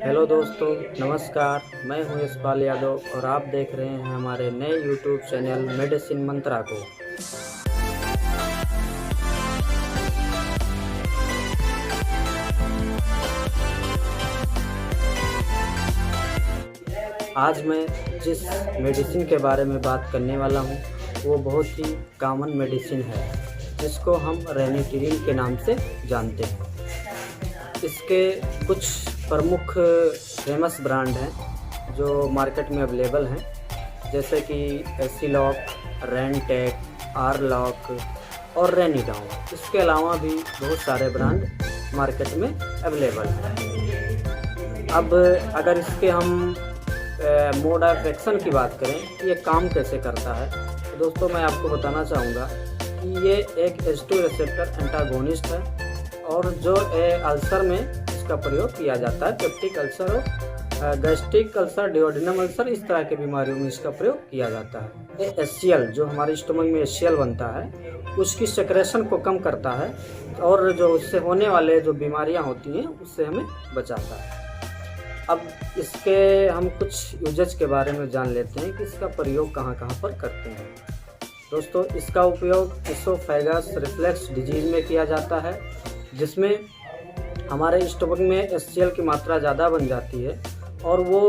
Hello दोस्तों, नमस्कार। मैं हूं यशपाल यादव और आप देख रहे हैं हमारे नए यूट्यूब चैनल मेडिसिन मंत्रा को। आज मैं जिस मेडिसिन के बारे में बात करने वाला हूं वो बहुत ही कॉमन मेडिसिन है जिसको हम रेनिटिरिन के नाम से जानते हैं। इसके कुछ प्रमुख फेमस ब्रांड हैं जो मार्केट में अवेलेबल हैं, जैसे कि एसिलॉक, रेनटेक, आरलॉक और रेनिडाउन। इसके अलावा भी बहुत सारे ब्रांड मार्केट में अवेलेबल हैं। अब अगर इसके हम मोड ऑफ एक्शन की बात करें, ये काम कैसे करता है, तो दोस्तों मैं आपको बताना चाहूँगा कि ये एक H2 रिसेप्टर एंटागोनिस्ट है और जो अल्सर में इसका प्रयोग किया जाता है। पेप्टिक अल्सर और गैस्ट्रिक अल्सर, डिओडिनम अल्सर, इस तरह की बीमारियों में इसका प्रयोग किया जाता है। ये HCl जो हमारे स्टमक में HCl बनता है उसकी सेक्रेशन को कम करता है और जो उससे होने वाले जो बीमारियां होती हैं उससे हमें बचाता है। अब इसके हम कुछ यूजेज के बारे में जान लेते हैं कि इसका प्रयोग कहाँ कहाँ पर करते हैं। दोस्तों, इसका उपयोग इसोफेगस रिफ्लेक्स डिजीज में किया जाता है, जिसमें हमारे स्टमक में HCl की मात्रा ज़्यादा बन जाती है और वो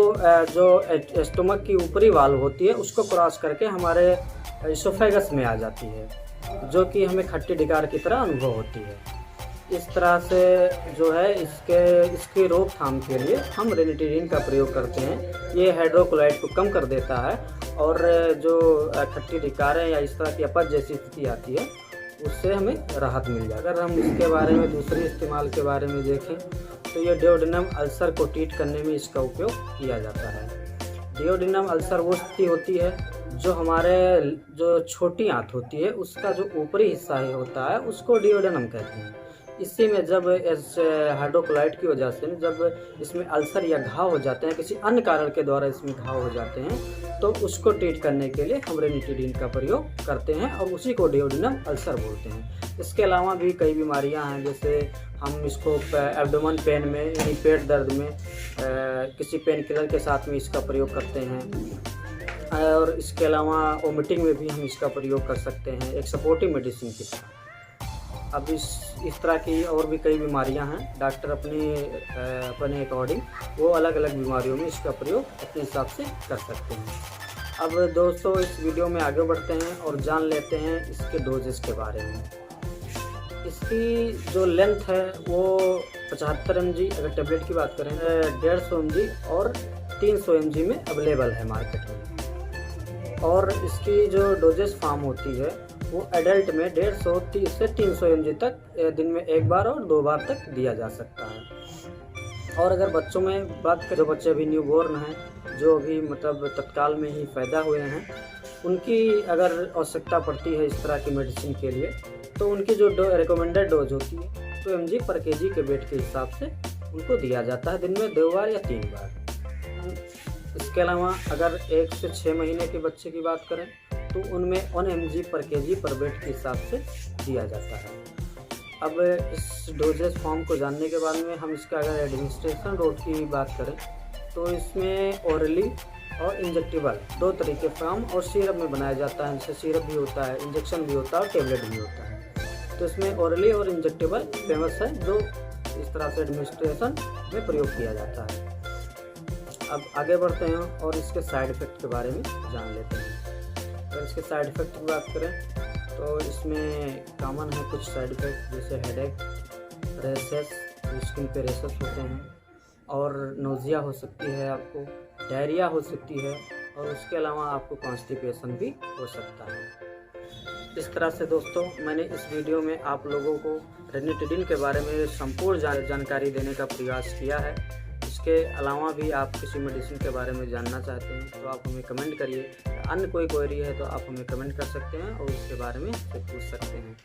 जो स्टमक की ऊपरी वाल्व होती है उसको क्रॉस करके हमारे इसोफेगस में आ जाती है, जो कि हमें खट्टी डकार की तरह अनुभव होती है। इस तरह से जो है इसकी रोकथाम के लिए हम रेनिटिरिन का प्रयोग करते हैं। ये हाइड्रोक्लोराइड को कम कर देता है और जो खट्टी डकारें या इस तरह की अपच जैसी स्थिति आती है उससे हमें राहत मिल जाए। अगर हम इसके बारे में दूसरे इस्तेमाल के बारे में देखें तो ये डिओडिनम अल्सर को ट्रीट करने में इसका उपयोग किया जाता है। डिओडिनम अल्सर वो स्थिति होती है जो हमारे जो छोटी आंत होती है उसका जो ऊपरी हिस्सा ही होता है उसको डिओडिनम कहते हैं। इसी में जब इस हाइड्रोक्लोराइड की वजह से जब इसमें अल्सर या घाव हो जाते हैं, किसी अन्य कारण के द्वारा इसमें घाव हो जाते हैं, तो उसको ट्रीट करने के लिए हम रेनिटिरिन का प्रयोग करते हैं और उसी को डिओडिनम अल्सर बोलते हैं। इसके अलावा भी कई बीमारियां हैं, जैसे हम इसको एब्डोमेन पेन में यानी पेट दर्द में किसी पेन किलर के साथ में इसका प्रयोग करते हैं और इसके अलावा वोमिटिंग में भी हम इसका प्रयोग कर सकते हैं एक सपोर्टिव मेडिसिन की तरह। अब इस तरह की और भी कई बीमारियां हैं, डॉक्टर अपने अकॉर्डिंग वो अलग अलग बीमारियों में इसका प्रयोग अपने हिसाब से कर सकते हैं। अब दोस्तों इस वीडियो में आगे बढ़ते हैं और जान लेते हैं इसके डोजेस के बारे में। इसकी जो लेंथ है वो 75 mg, अगर टेबलेट की बात करें 150 mg और 300 mg में अवेलेबल है मार्केट में। और इसकी जो डोजेस फॉर्म होती है वो एडल्ट में 150 से 300 mg तक दिन में एक बार और 2 बार तक दिया जा सकता है। और अगर बच्चों में बात करें, जो बच्चे अभी न्यूबॉर्न हैं, जो अभी मतलब तत्काल में ही पैदा हुए हैं, उनकी अगर आवश्यकता पड़ती है इस तरह की मेडिसिन के लिए, तो उनकी जो रिकमेंडेड डोज होती है 2 mg पर kg के वेट के हिसाब से उनको दिया जाता है, दिन में 2 बार या 3 बार। इसके अलावा अगर 1 से 6 महीने के बच्चे की बात करें तो उनमें 1 mg पर kg पर वेट के हिसाब से दिया जाता है। अब इस डोजेस फॉर्म को जानने के बाद में हम इसका अगर एडमिनिस्ट्रेशन रूट की बात करें तो इसमें ओरली और इंजेक्टेबल 2 तरीके फॉर्म और सिरप में बनाया जाता है, जैसे सिरप भी होता है, इंजेक्शन भी होता है और टेबलेट भी होता है। तो इसमें ओरली और इंजेक्टेबल फेमस है, जो इस तरह से एडमिनिस्ट्रेशन में प्रयोग किया जाता है। अब आगे बढ़ते हैं और इसके साइड इफ़ेक्ट के बारे में जान लेते हैं। अगर इसके साइड इफ़ेक्ट की बात करें तो इसमें कॉमन है कुछ साइड इफ़ेक्ट, जैसे हेडेक, रेसेस, स्किन पे रेसेस होते हैं और नोजिया हो सकती है, आपको डायरिया हो सकती है और उसके अलावा आपको कॉन्स्टिपेशन भी हो सकता है। इस तरह से दोस्तों मैंने इस वीडियो में आप लोगों को रेनिटिरिन के बारे में संपूर्ण जानकारी देने का प्रयास किया है। इसके अलावा भी आप किसी मेडिसिन के बारे में जानना चाहते हैं तो आप हमें कमेंट करिए, अन्य कोई क्वेरी है तो आप हमें कमेंट कर सकते हैं और उसके बारे में पूछ सकते हैं।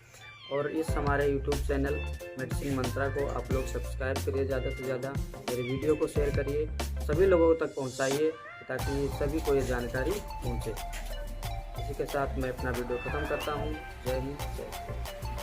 और इस हमारे यूट्यूब चैनल मेडिसिन मंत्रा को आप लोग सब्सक्राइब करिए, ज़्यादा से ज़्यादा मेरे वीडियो को शेयर करिए, सभी लोगों तक पहुंचाइए ताकि सभी को ये जानकारी पहुंचे। इसी के साथ मैं अपना वीडियो ख़त्म करता हूँ। जय हिंद, जय भारत।